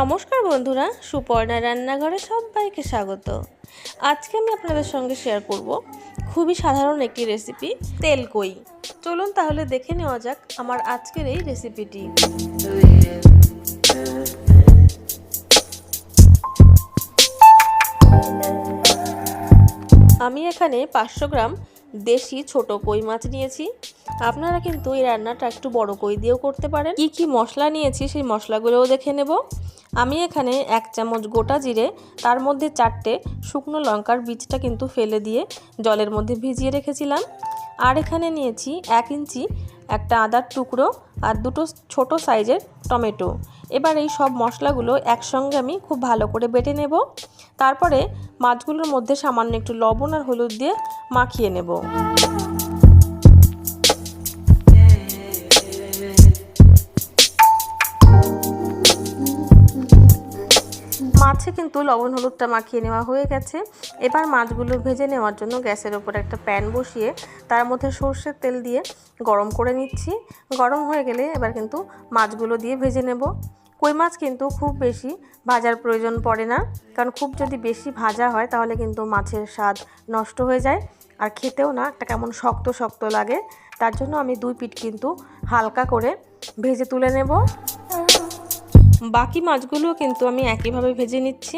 নমস্কার বন্ধুরা, সুপর্ণা রান্নাঘরে সবাইকে স্বাগত। আজকে আমি আপনাদের সঙ্গে শেয়ার করব খুবই সাধারণ একটি রেসিপি, তেলকই। চলুন তাহলে দেখে নেওয়া যাক আমার আজকের এই রেসিপিটি। আমি এখানে 500 গ্রাম দেশি ছোট কই মাছ নিয়েছি। আপনারা কিন্তু এই রান্নাটা একটু বড় কই দিয়েও করতে পারেন। কি কি মশলা নিয়েছি সেই মশলাগুলোও দেখে নেব। আমি এখানে 1 চামচ গোটা জিরে, তার মধ্যে 4টে শুকনো লঙ্কার বীজটা কিন্তু ফেলে দিয়ে জলের মধ্যে ভিজিয়ে রেখেছিলাম। আর এখানে নিয়েছি 1 ইঞ্চি একটা আদার টুকরো আর 2টো ছোট সাইজের টমেটো। এবার এই সব মশলাগুলো একসঙ্গে আমি খুব ভালো করে বেটে নেব। তারপরে মাছগুলোর মধ্যে সামান্য একটু লবণ আর হলুদ দিয়ে মাখিয়ে নেব। মাছে কিন্তু লবণ হলুদটা মাখিয়ে নেওয়া হয়ে গেছে। এবার মাছগুলো ভেজে নেওয়ার জন্য গ্যাসের ওপর একটা প্যান বসিয়ে তার মধ্যে সর্ষের তেল দিয়ে গরম করে নিচ্ছি। গরম হয়ে গেলে এবার কিন্তু মাছগুলো দিয়ে ভেজে নেব। কই মাছ কিন্তু খুব বেশি ভাজার প্রয়োজন পড়ে না, কারণ খুব যদি বেশি ভাজা হয় তাহলে কিন্তু মাছের স্বাদ নষ্ট হয়ে যায় আর খেতেও না একটা কেমন শক্ত শক্ত লাগে। তার জন্য আমি 2 পিঠ কিন্তু হালকা করে ভেজে তুলে নেব। বাকি মাছগুলো কিন্তু আমি একইভাবে ভেজে নিচ্ছি।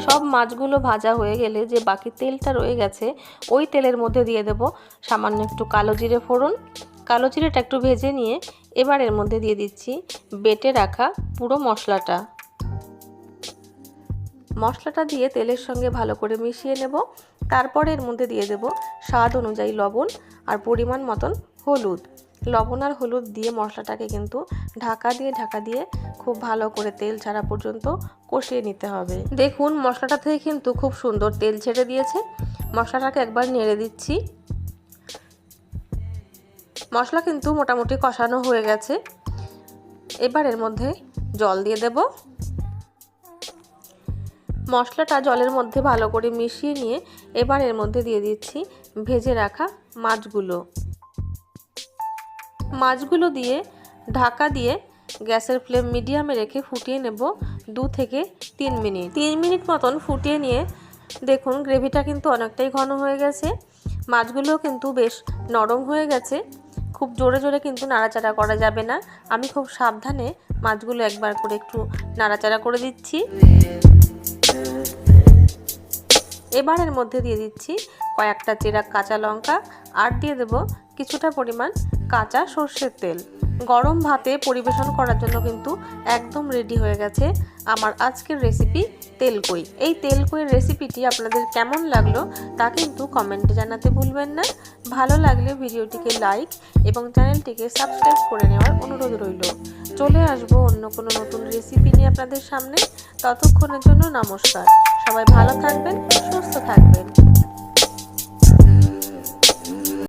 সব মাছগুলো ভাজা হয়ে গেলে যে বাকি তেলটা রয়ে গেছে ওই তেলের মধ্যে দিয়ে দেব সামান্য একটু কালো জিরে ফোড়ন। কালো জিরেটা একটু ভেজে নিয়ে এবার এর মধ্যে দিয়ে দিচ্ছি বেটে রাখা পুরো মশলাটা। মশলাটা দিয়ে তেলের সঙ্গে ভালো করে মিশিয়ে নেব। তারপরে এর মধ্যে দিয়ে দেব স্বাদ অনুযায়ী লবণ আর পরিমাণ মতন হলুদ। লবণ আর হলুদ দিয়ে মশলাটাকে কিন্তু ঢাকা দিয়ে খুব ভালো করে তেল ছাড়া পর্যন্ত কষিয়ে নিতে হবে। দেখুন মশলাটা থেকে কিন্তু খুব সুন্দর তেল ছেড়ে দিয়েছে। মশলাটাকে একবার নেড়ে দিচ্ছি। মশলা কিন্তু মোটামুটি কষানো হয়ে গেছে। এবার এর মধ্যে জল দিয়ে দেব। মশলাটা জলের মধ্যে ভালো করে মিশিয়ে নিয়ে এবার এর মধ্যে দিয়ে দিচ্ছি ভেজে রাখা মাছগুলো দিয়ে ঢাকা দিয়ে গ্যাসের ফ্লেম মিডিয়ামে রেখে ফুটিয়ে নেব 2 থেকে 3 মিনিট। 3 মিনিট মতন ফুটিয়ে নিয়ে দেখুন গ্রেভিটা কিন্তু অনেকটাই ঘন হয়ে গেছে। মাছগুলোও কিন্তু বেশ নরম হয়ে গেছে। খুব জোরে জোরে কিন্তু নাড়াচাড়া করা যাবে না। আমি খুব সাবধানে মাছগুলো একবার করে একটু নাড়াচাড়া করে দিচ্ছি। এবার এর মধ্যে দিয়ে দিচ্ছি কয়েকটা চেরা কাঁচা লঙ্কা আর দিয়ে দেব কিছুটা পরিমাণ কাঁচা সর্ষের তেল। গরম ভাতে পরিবেশন করার জন্য কিন্তু একদম রেডি হয়ে গেছে আমার আজকের রেসিপি তেলকই। এই তেলকইয়ের রেসিপিটি আপনাদের কেমন লাগলো তা কিন্তু কমেন্টে জানাতে ভুলবেন না। ভালো লাগলে ভিডিওটিকে লাইক এবং চ্যানেলটিকে সাবস্ক্রাইব করে নেওয়ার অনুরোধ রইল। চলে আসবো অন্য কোনো নতুন রেসিপি নিয়ে আপনাদের সামনে। ততক্ষণের জন্য নমস্কার। সবাই ভালো থাকবেন, সুস্থ থাকবেন।